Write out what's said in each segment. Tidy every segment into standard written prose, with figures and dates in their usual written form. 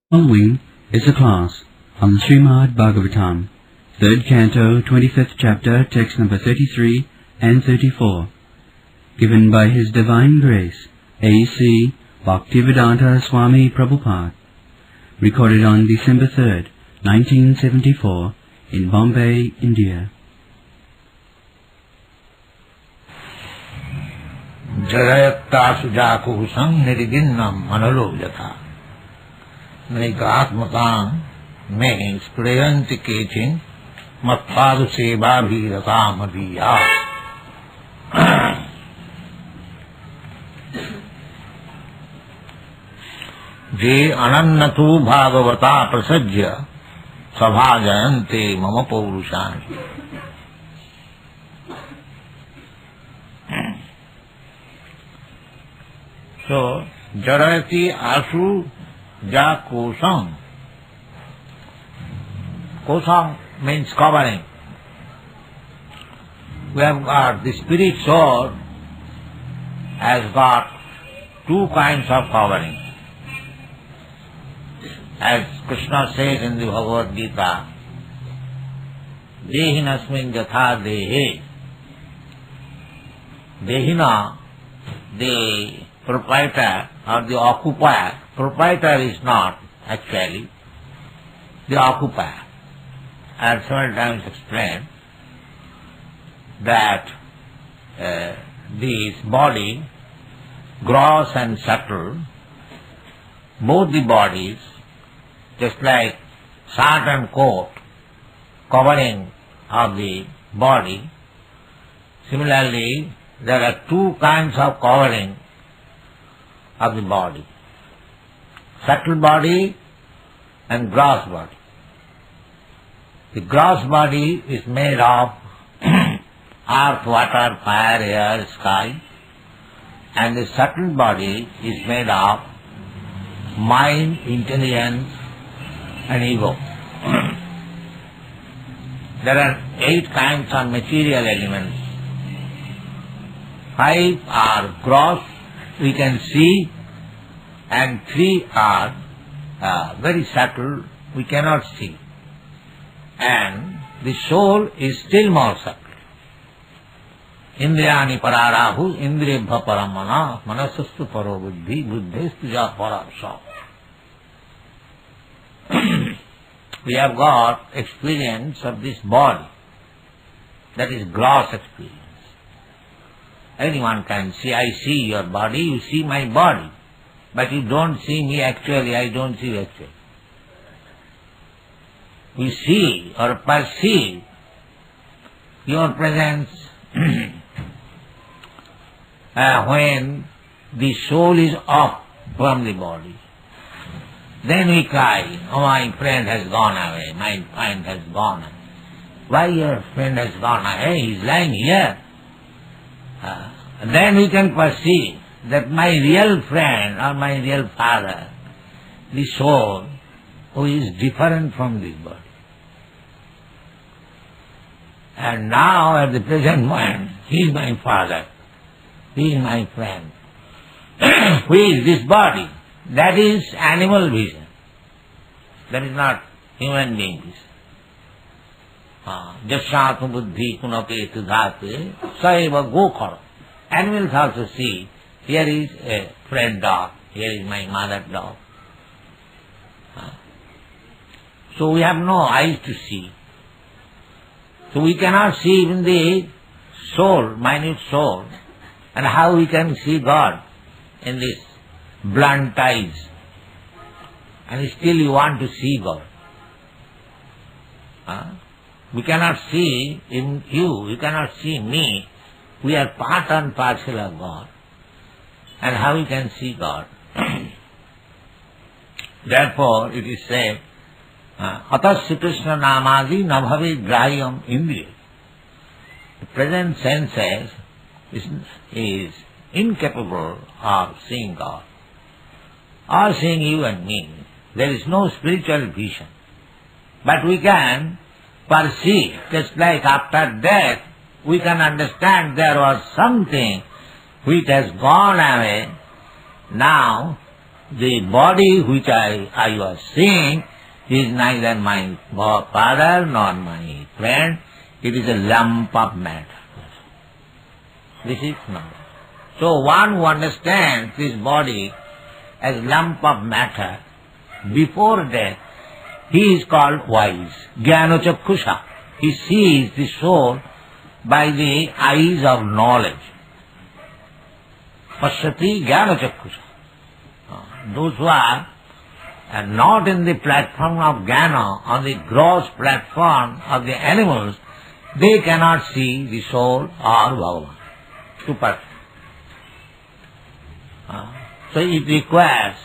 Following is a class on the Srimad Bhagavatam, 3rd Canto, 25th Chapter, text number 33 and 34, given by His Divine Grace, A.C. Bhaktivedanta Swami Prabhupada, recorded on December 3rd, 1974, in Bombay, India. Jayaktasu jakuhusam niriginnam manalo yatha. Naigatmakam means prayanti matpadu seva bhiratamadiya. Je anannatu bhagavata prasajya sabhajayante mama paurushani. So, jarati asu ja kosam. Kosam means covering. We have got, the spirit soul has got two kinds of covering. As Krishna says in the Bhagavad Gita, Dehinasmin jatha dehe. Dehina, the proprietor or the occupier. Proprietor is not actually the occupier. I have several times explained that this body, gross and subtle, both the bodies, just like shirt and coat, covering of the body, similarly there are two kinds of covering of the body. Subtle body and gross body. The gross body is made of earth, water, fire, air, sky, and the subtle body is made of mind, intelligence and ego. There are 8 kinds of material elements. 5 are gross, we can see, and 3 are very subtle, we cannot see. And the soul is still more subtle. Indriyani pararahu, indriyabha paramana, manasastu paro buddhi, buddhestu ja parasha. We have got experience of this body, that is gross experience. Anyone can see, I see your body, you see my body. But you don't see me actually, I don't see you actually. We see or perceive your presence when the soul is off from the body. Then we cry, oh, my friend has gone away, my friend has gone away. Why your friend has gone away? He is lying here. Then we can perceive that my real friend or my real father, the soul, who is different from this body. And now at the present moment, he is my father, he is my friend. Who is this body? That is animal vision. That is not human being vision. Jasatma buddhi kunape tudhate saiva gokara. Animals also see, here is a friend dog, here is my mother dog. So we have no eyes to see. So we cannot see even the soul, minute soul. And how we can see God in this blunt eyes? And still you want to see God. We cannot see in you, you cannot see me. We are part and parcel of God. And how we can see God? Therefore it is said, Atasya Krishna namadi nabhavi grahyam indriya. The present senses is incapable of seeing God or seeing you and me. There is no spiritual vision. But we can perceive, just like after death, we can understand there was something which has gone away. Now the body which I was seeing is neither my father nor my friend. It is a lump of matter. This is knowledge. So one who understands this body as lump of matter before death, he is called wise. Jnanachaksha. He sees the soul by the eyes of knowledge. Pashyati jnanachaksha. Those who are not in the platform of jnana, on the gross platform of the animals, they cannot see the soul or Bhagavan. Super. So it requires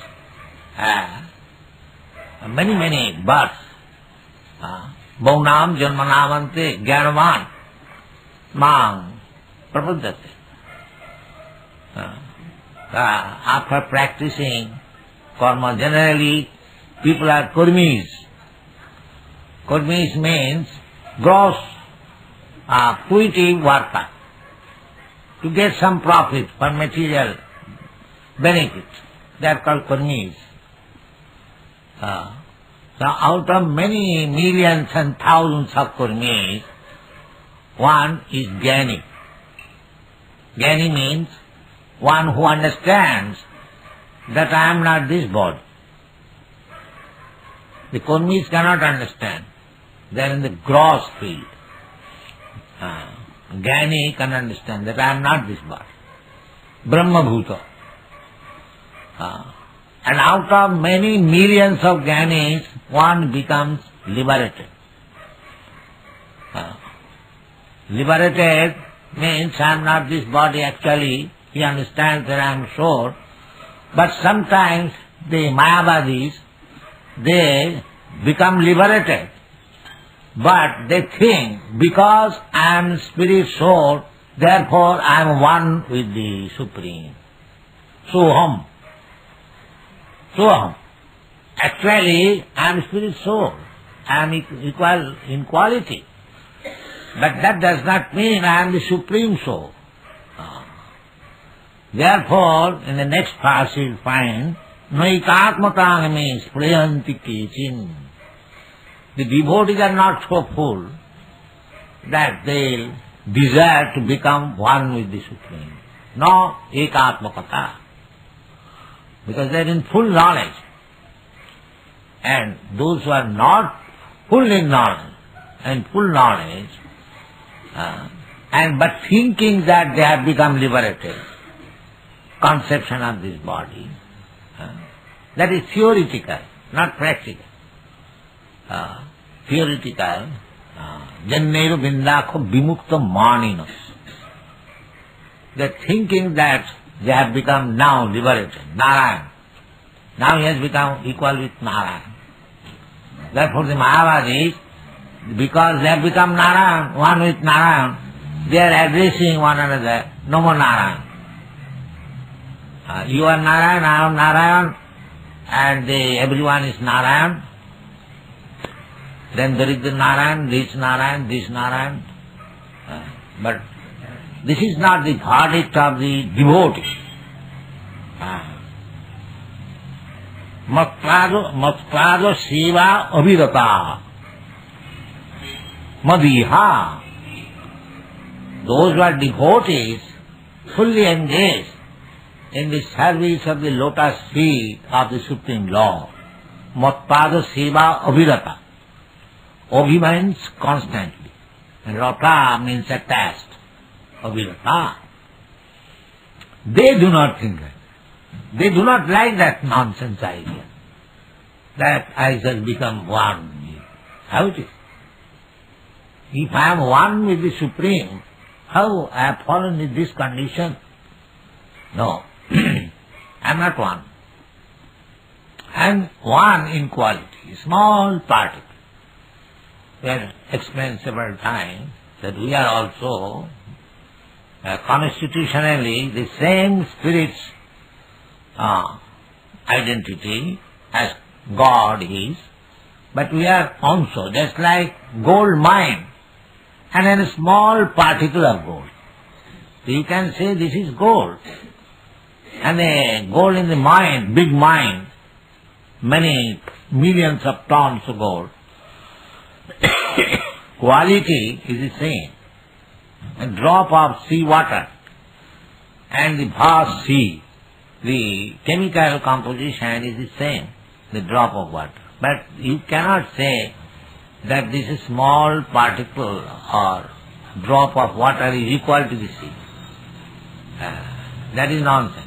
many births. Bhaunam janmanamante jnanavan mang prapadyate. After practicing karma, generally people are kurmis. Kurmis means gross fruitive worker, to get some profit for material benefit. They are called kurmis. So out of many millions and thousands of kurmis, one is jnani. Jnani means one who understands that I am not this body. The kurmis cannot understand. They are in the gross field. Jnani can understand that I am not this body. Brahma bhuta. And out of many millions of jnanis, one becomes liberated. Liberated means I am not this body actually. He understands that I am soul. But sometimes the Mayavadis, they become liberated. But they think, because I am spirit soul, therefore I am one with the Supreme. Soham. Soham. Actually, I am spirit soul. I am equal in quality. But that does not mean I am the Supreme Soul. Therefore, in the next verse you will find, Naikatmatang means prayanti kechin. The devotees are not so full that they desire to become one with the Supreme. No ekatmakata. Because they are in full knowledge. And those who are not full in knowledge, and full knowledge, but thinking that they have become liberated, conception of this body, that is theoretical, not practical. Theoretical, janneru bindakho vimukta maninas. They are thinking that they have become now liberated, Narayan. Now he has become equal with Narayan. Therefore the Mayavadis, because they have become Narayan, one with Narayan, they are addressing one another, no more Narayan. You are Narayan, I am Narayan, and everyone is Narayan. Then there is the Narayan, this Narayan, this Narayan. But this is not the verdict of the devotee. Matprado Shiva Abhirata Madiha. Those who are devotees, fully engaged in the service of the lotus feet of the Supreme Lord. Matprado Shiva Abhirata. Abhi means constantly, and Rata means attached. Abhirata. They do not think that. They do not like that nonsense idea, that I shall become one. How it is? If I am one with the Supreme, how I have fallen in this condition? No, I am not one. I am one in quality, small particle. We have explained several times that we are also constitutionally the same spirit's identity as God is, but we are also just like gold mine and then a small particle of gold. So you can say this is gold, and the gold in the mine, big mine, many millions of tons of gold, quality is the same. A drop of sea water and the vast sea, the chemical composition is the same, the drop of water. But you cannot say that this is small particle or drop of water is equal to the sea. That is nonsense.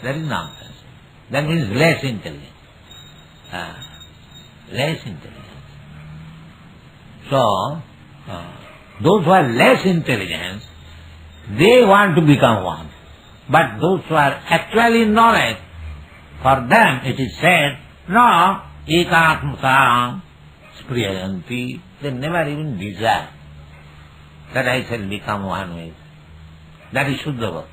That is nonsense. That means less intelligence. Less intelligence. So, those who are less intelligent, they want to become one. But those who are actually in knowledge, for them it is said, no, ekatmakam spriyayanti, they never even desire that I shall become one with. That is Shuddha Bhakti.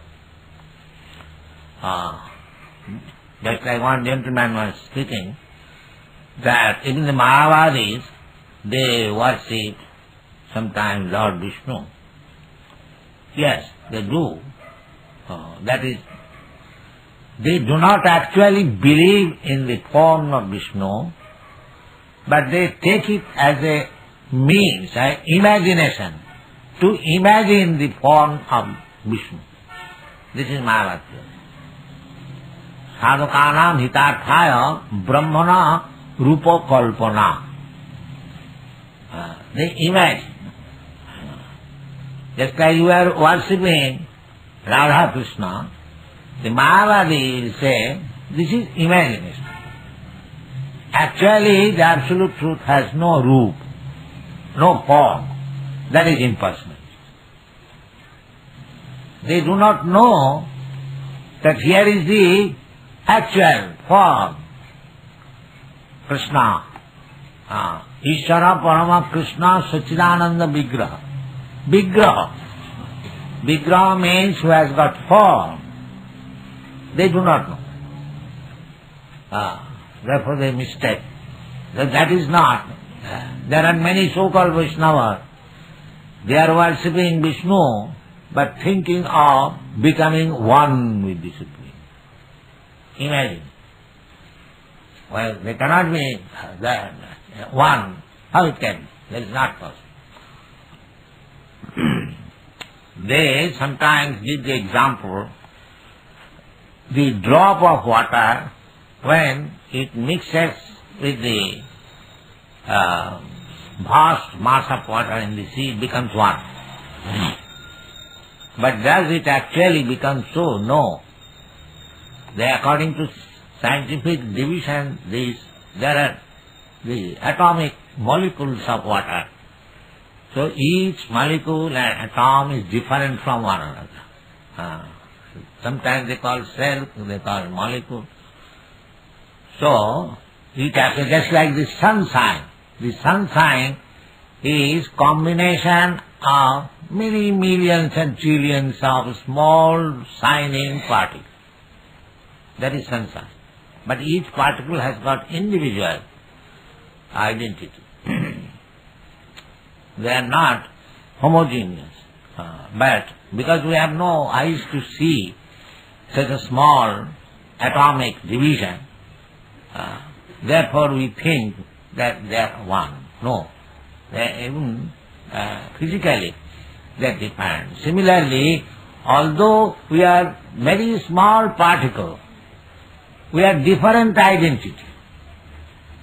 Just like one gentleman was speaking, that even the Mayavadis, they worship sometimes Lord Vishnu. Yes, they do. That is, they do not actually believe in the form of Vishnu, but they take it as a means, an imagination, to imagine the form of Vishnu. This is Mayavadi. Sadhakanam hitarthaya brahmana rupa kalpana. They imagine. Just like you are worshipping Radha Krishna, the Mayavadi will say, this is imagination. Actually, the absolute truth has no root, no form. That is impersonal. They do not know that here is the actual form, Krishna. Ishvara Parama Krishna Sachidananda Vigraha. Vigraha. Vigraha means who has got form. They do not know. Therefore they mistake. That is not. There are many so-called Vaishnavas. They are worshipping Vishnu, but thinking of becoming one with the Supreme. Imagine. Well, they cannot be one. How it can be? That is not possible. They sometimes give the example, the drop of water, when it mixes with the vast mass of water in the sea, it becomes one. But does it actually become so? No. According to scientific division, there are the atomic molecules of water. So each molecule and atom is different from one another. Sometimes they call cell, they call molecule. So it happens just like the sunshine. The sunshine is combination of many millions and trillions of small shining particles. That is sunshine. But each particle has got individual identity. They are not homogeneous. But because we have no eyes to see such a small atomic division, therefore we think that they are one. No. Even physically they are different. Similarly, although we are very small particle, we are different identity,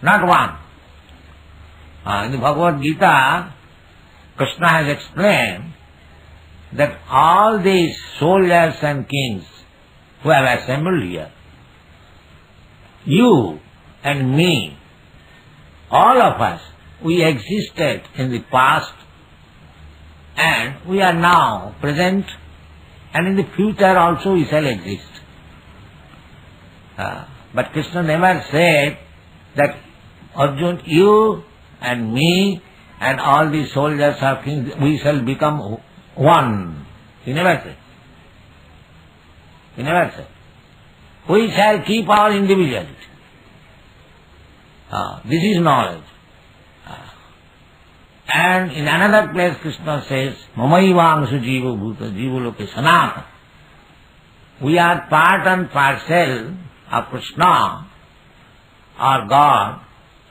not one. In the Bhagavad Gita, Krishna has explained that all these soldiers and kings who have assembled here, you and me, all of us, we existed in the past and we are now present, and in the future also we shall exist. But Krishna never said that Arjuna, you and me and all these soldiers of kings, we shall become one. He never said. He never said. We shall keep our individuality. This is knowledge. And in another place Krishna says, Mamaivangsu jiva bhuta jiva loke sanatana. we are part and parcel of Krishna or God,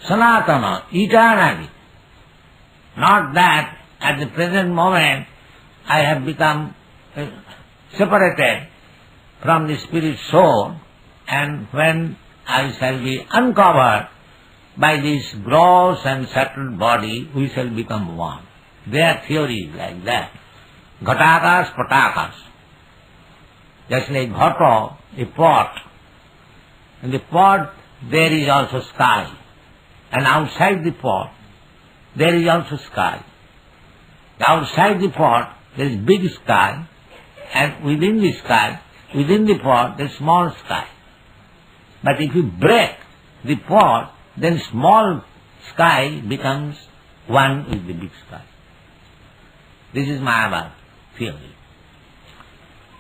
Sanatana, eternally. Not that at the present moment I have become separated from the spirit soul, and when I shall be uncovered by this gross and subtle body, we shall become one. Their theory is like that. Ghatakas, patakas. Just like ghata, a pot. In the pot there is also sky. And outside the pot there is also sky. Outside the pot there is big sky, and within the sky, within the pot there is small sky. But if you break the pot, then small sky becomes one with the big sky. This is Mayavad theory.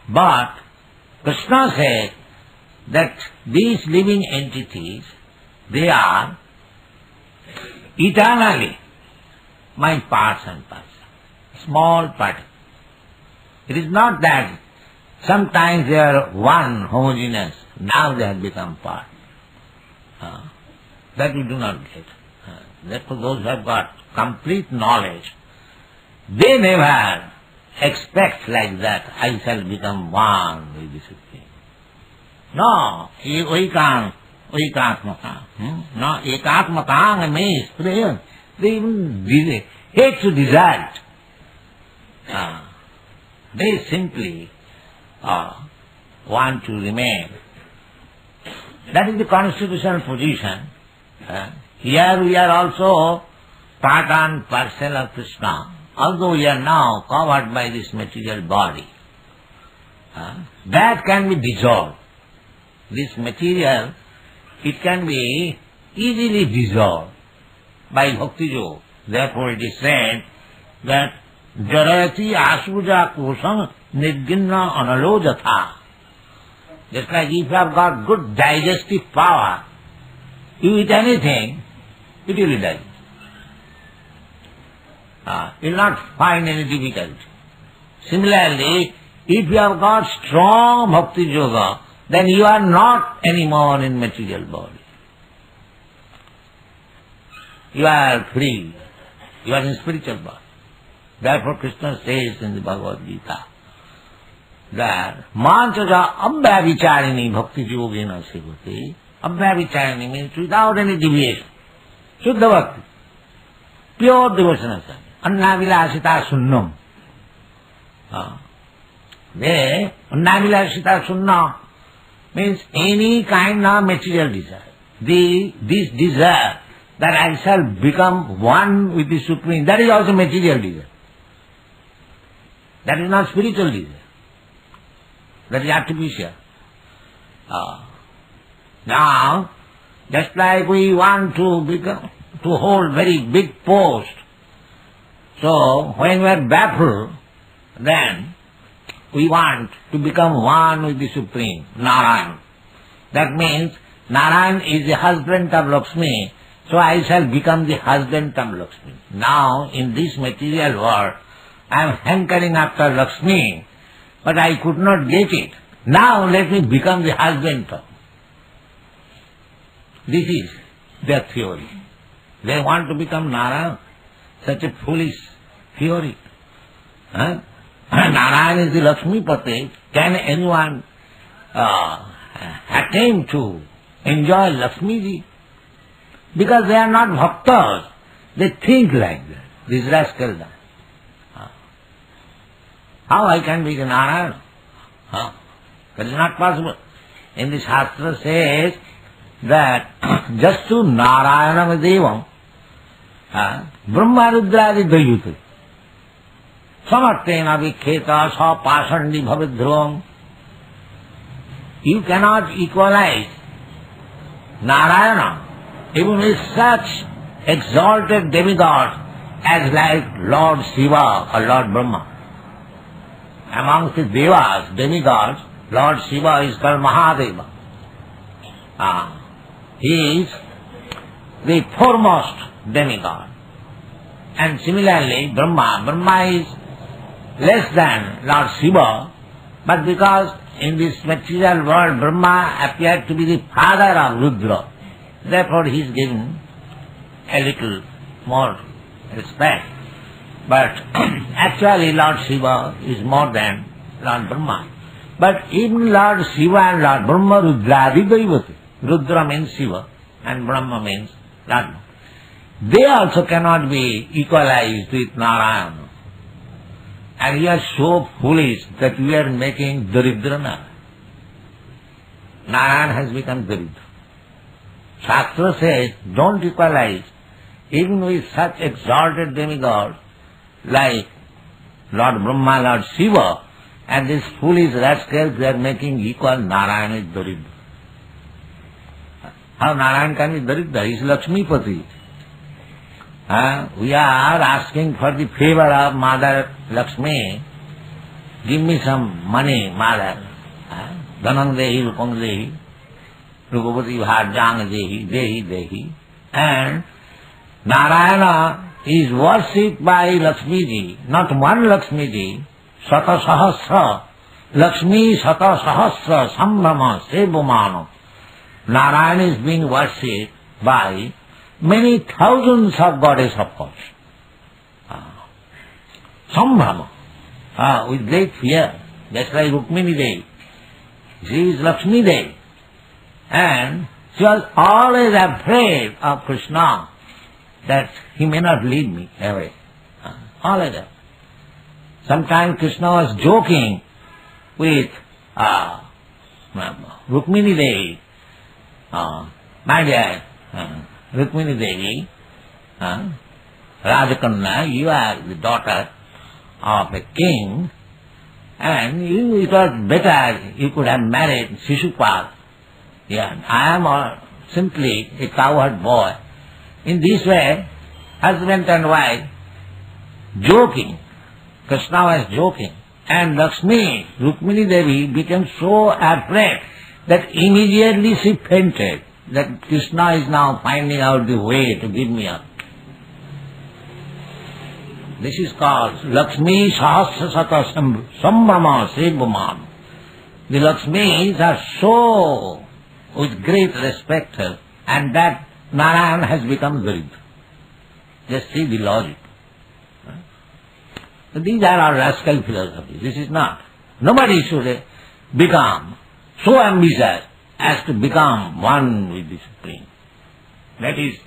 But Krishna said that these living entities, they are eternally my parts and parcel, small part. It is not that sometimes they are one homogeneous, now they have become part. That we do not get. Therefore those who have got complete knowledge, they never expect like that, I shall become one with the Supreme. No, ekatmata. No, ekatmata means they even hate to desire it. They simply want to remain. That is the constitutional position. Here we are also part and parcel of Krishna, although we are now covered by this material body. That can be dissolved. This material, it can be easily dissolved by Bhakti Yoga. Therefore it is said that Jarayati asuja kosam nirginna analojatha. Just like if you have got good digestive power, you eat anything, it will digest. You will not find any difficulty. Similarly, if you have got strong Bhakti Yoga, then you are not anymore in material body. You are free. You are in spiritual body. Therefore Krishna says in the Bhagavad Gita that Manchaja abhyavicharini bhakti yogena sevate. Abhyavicharini means without any deviation. Shuddha bhakti. Pure devotional service. Annavilasita sunnam. Annavilasita sunnam means any kind of material desire. This desire that I shall become one with the Supreme, that is also material desire. That is not spiritual desire. That is artificial. Now, just like we want to hold very big post, so when we are baffled, then we want to become one with the Supreme, Narayan. That means Narayan is the husband of Lakshmi, so I shall become the husband of Lakshmi. Now, in this material world, I am hankering after Lakshmi, but I could not get it. Now let me become the husband of. This is their theory. They want to become Narayan. Such a foolish theory. Narayan is the Lakshmi Pati. Can anyone attain to enjoy Lakshmi ji? Because they are not bhaktas. They think like that. These rascals. How I can be the Narayan? That is not possible. In the Shastra says that just to Narayana Devam, Brahma Rudradi Dayuti. Samartena Vikheta Sa Pasandi Bhavidhruvam. You cannot equalize Narayana even with such exalted demigods as like Lord Shiva or Lord Brahma. Amongst the devas, demigods, Lord Shiva is called Mahadeva. He is the foremost demigod. And similarly, Brahma is less than Lord Shiva, but because in this material world, Brahma appeared to be the father of Rudra. Therefore he is given a little more respect. But actually Lord Shiva is more than Lord Brahma. But even Lord Shiva and Lord Brahma Rudradi Devotee. Rudra means Shiva and Brahma means Lord. They also cannot be equalized with Narayana. And we are so foolish that we are making Daridra Narayana. Narayana has become Daridra. Shastra says, don't equalize even with such exalted demigods like Lord Brahma, Lord Shiva, and these foolish rascals, they are making equal Narayana with Daridra. How Narayana can be Daridra? He is Lakshmipati. We are asking for the favor of Mother Lakshmi. Give me some money, Mother. Dhanang dehi, rupang dehi, rupapati bharjang dehi. And Narayana is worshipped by Lakshmi ji, not one Lakshmi ji, Sata Sahasra, Lakshmi Sata Sahasra, Sambhama, Sebumano. Narayana is being worshipped by many thousands of goddesses, of course. Sambhama, with great fear, just like Rukmini Devi. She is Lakshmi Devi. And she was always afraid of Krishna, that he may not lead me away. Always. Sometimes Krishna was joking with Rukmini Devi. My dear Rukmini Devi, Rajakanna, you are the daughter of a king, and it was better you could have married Shishupal. Yeah, I am simply a cowherd boy. In this way, husband and wife joking. Krishna was joking. And Lakshmi, Rukmini Devi, became so afraid that immediately she fainted, that Krishna is now finding out the way to give me up. This is called Lakshmi Sahasra Sata Sambhama Sebhuman. The Lakshmis are so with great respect, and that Narayana has become Daridra. Just see the logic. So these are our rascal philosophies. This is not. Nobody should become so ambitious as to become one with the Supreme. That is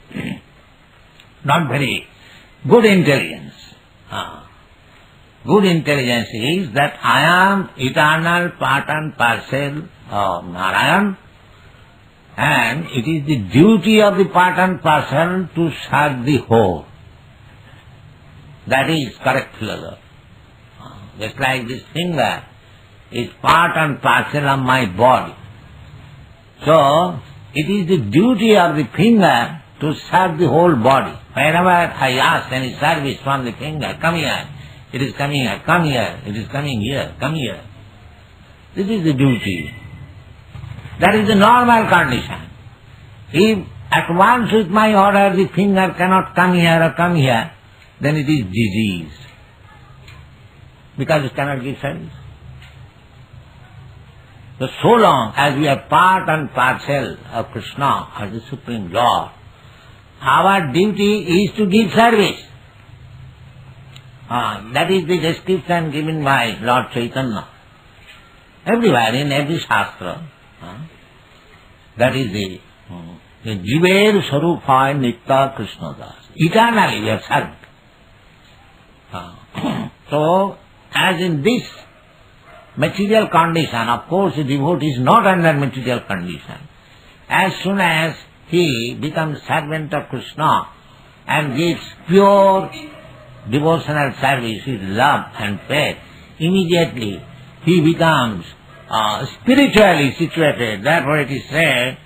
not very good intelligence. Good intelligence is that I am eternal part and parcel of Narayan, and it is the duty of the part and parcel to serve the whole. That is correct philosophy. Just like this finger is part and parcel of my body. So, it is the duty of the finger to serve the whole body. Whenever I ask any service from the finger, come here, it is coming here, come here, it is coming here, come here. This is the duty. That is the normal condition. If at once with my order the finger cannot come here or come here, then it is disease, because it cannot give service. So long as we are part and parcel of Krishna as the Supreme Lord, our duty is to give service. That is the description given by Lord Chaitanya. Everywhere, in every Shastra, that is the Jiver Sarupaya Nitya Krishna Das. Eternally we are served. So, as in this material condition, of course the devotee is not under material condition. As soon as he becomes servant of Krishna and gives pure devotional service with love and faith, immediately he becomes spiritually situated. Therefore it is said,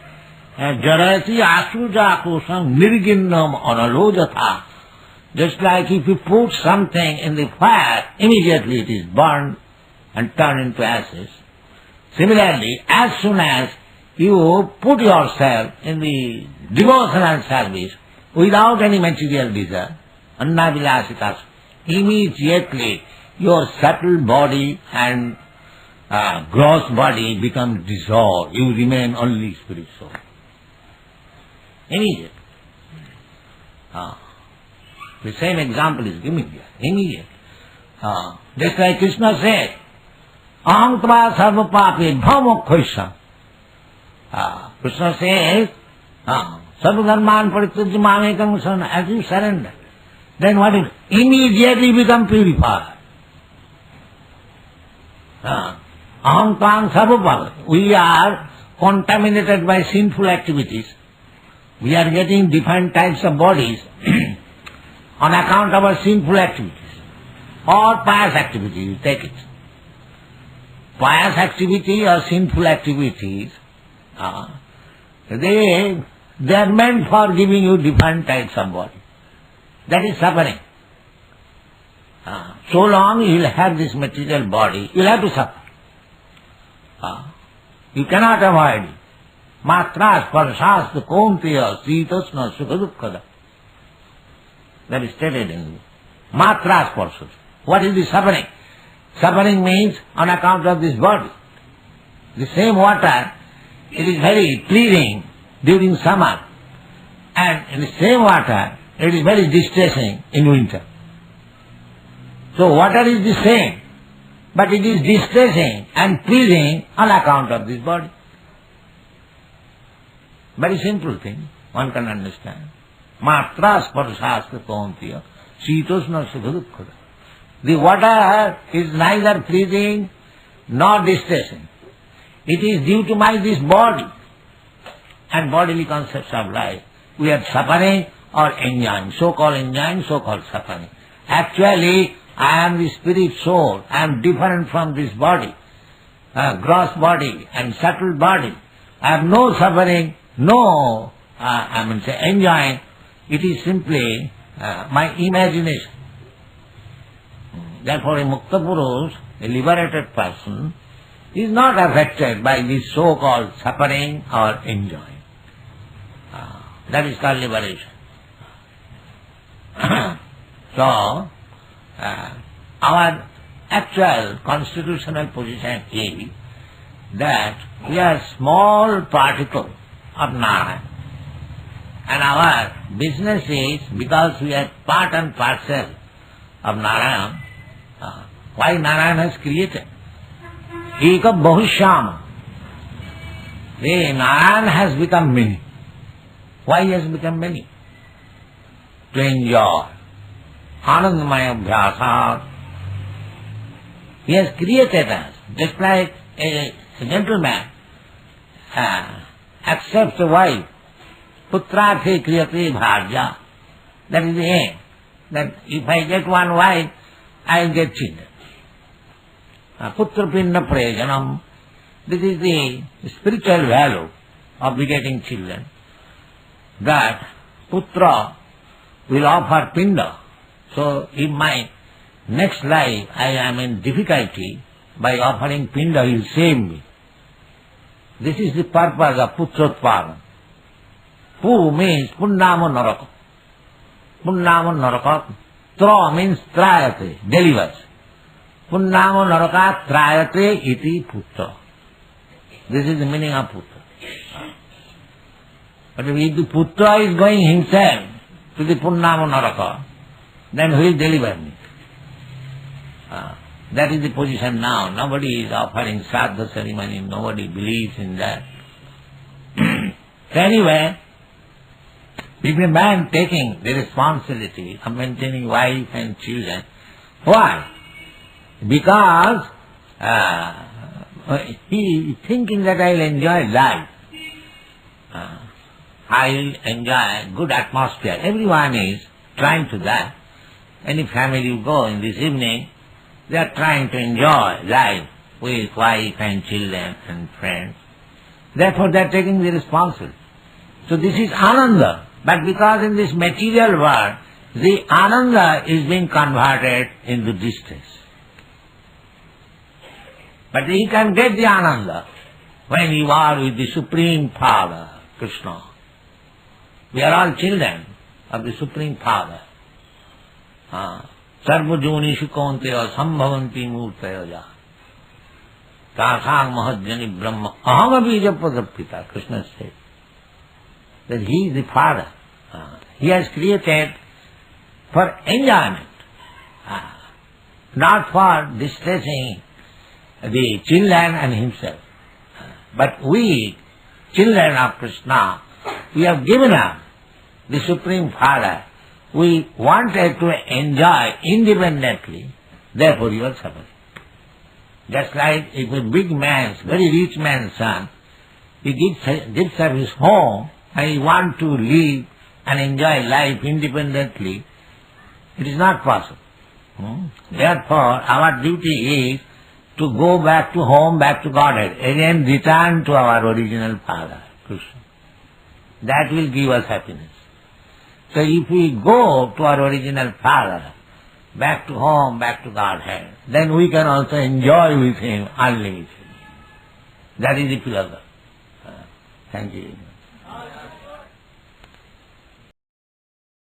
Jarati asuja kusam nirginnam analojatha. Just like if you put something in the fire, immediately it is burned and turned into ashes. Similarly, as soon as you put yourself in the devotional service without any material desire, annavilasitas, immediately your subtle body and gross body becomes dissolved. You remain only spirit soul. Immediate. The same example is given here. Immediate. Just like Krishna said, Aham tva sarva pape bhamokhoisam. Krishna says, sarva dharman parityajya mamekam sarana. As you surrender, then what is? Immediately become purified. Aham tvam sarva pape. We are contaminated by sinful activities. We are getting different types of bodies on account of our sinful activities or pious activity, you take it. Pious activity or sinful activities, they are meant for giving you different types of body. That is suffering. So long you will have this material body, you will have to suffer. You cannot avoid it. Matra sparshas konteya sitasna sukha dukkada. That is stated in Matra sparshas. What is the suffering? Suffering means on account of this body. The same water, it is very pleasing during summer, and in the same water, it is very distressing in winter. So water is the same, but it is distressing and pleasing on account of this body. Very simple thing, one can understand. Matra sparshasya kauntiya, sitasna sukha dukkada. The water is neither pleasing nor distressing. It is due to this body and bodily concepts of life. We are suffering or enjoying, so-called enjoying, so-called suffering. Actually, I am the spirit soul. I am different from this body, gross body and subtle body. I have no suffering, no, enjoying. It is simply my imagination. Therefore, a Mukta Purush, a liberated person, is not affected by this so-called suffering or enjoying. That is called liberation. So, our actual constitutional position is that we are small particle of Narayan. And our business is, because we are part and parcel of Narayan, why Narayan has created? Eka Bahushyama. Narayan has become many. Why he has become many? To enjoy. Anandamaya Abhyasat. He has created us, just like a gentleman accepts a wife. Putrarthe kriyate bharja. That is the aim. That if I get one wife, I will get children. Putra pinna prayojanam. This is the spiritual value of begetting children. That putra will offer pinda. So if my next life I am in difficulty, by offering pinda he will save me. This is the purpose of putrotpadan. Pu means punnama naraka. Punnama naraka. Tra means trayate, delivers. Punnama naraka trayate iti putra. This is the meaning of putra. But if the putra is going himself to the punnama naraka, then who will deliver me? That is the position now. Nobody is offering Shraddha ceremony, nobody believes in that. Anyway, if a man taking the responsibility of maintaining wife and children, why? Because he is thinking that I will enjoy life. I will enjoy good atmosphere. Everyone is trying to that. Any family you go in this evening, they are trying to enjoy life with wife and children and friends. Therefore they are taking the responsibility. So this is ananda. But because in this material world, the ananda is being converted into distress. But he can get the ananda when you are with the Supreme Father, Krishna. We are all children of the Supreme Father. Sarva jonishu kaunteya sambhavanti murtaya. Tasang mahajjani brahma aham abhijapadapita, Krishna said. That he is the father. He has created for enjoyment, not for distressing the children and himself. But we, children of Krishna, we have given up the Supreme Father. We wanted to enjoy independently, therefore you are suffering. Just like if a big man's, very rich man's son, he gives up his home and he wants to live and enjoy life independently, it is not possible. Therefore, our duty is to go back to home, back to Godhead, again return to our original Father, Krishna. That will give us happiness. So if we go to our original Father, back to home, back to Godhead, then we can also enjoy with Him unlimited. That is the philosophy. Thank you.